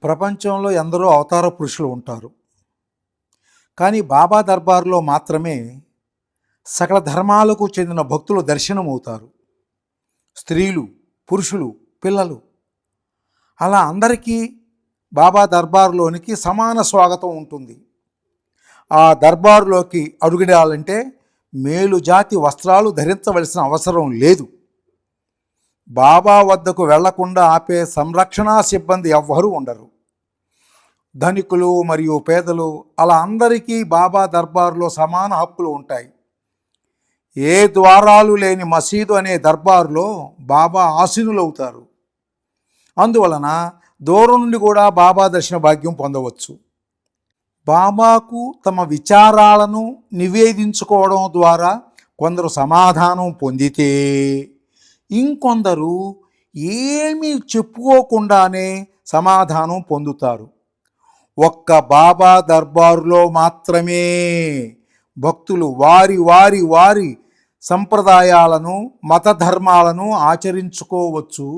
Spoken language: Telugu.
ప్రపంచంలో ఎందరో అవతార పురుషులు ఉంటారు. కానీ బాబా దర్బార్లో మాత్రమే సకల ధర్మాలకు చెందిన భక్తులు దర్శనమవుతారు. స్త్రీలు, పురుషులు, పిల్లలు, అలా అందరికీ బాబా దర్బార్లోనికి సమాన స్వాగతం ఉంటుంది. ఆ దర్బారులోకి అడుగుడాలంటే మేలు జాతి వస్త్రాలు ధరించవలసిన అవసరం లేదు. బాబా వద్దకు వెళ్లకుండా ఆపే సంరక్షణా సిబ్బంది ఎవ్వరూ ఉండరు. ధనికులు మరియు పేదలు అలా అందరికీ బాబా దర్బార్లో సమాన హక్కులు ఉంటాయి. ఏ ద్వారాలు లేని మసీదు అనే దర్బార్లో బాబా ఆసీనులవుతారు. అందువలన దూరం నుండి కూడా బాబా దర్శన భాగ్యం పొందవచ్చు. బాబాకు తమ విచారాలను నివేదించుకోవడం ద్వారా కొందరు సమాధానం పొందితే, ఇంకొందరు ఏమీ చెప్పుకోకుండానే సమాధానం పొందుతారు. ఒక్క బాబా దర్బారులో మాత్రమే భక్తులు వారి వారి వారి సంప్రదాయాలను, మత ధర్మాలను ఆచరించుకోవచ్చు.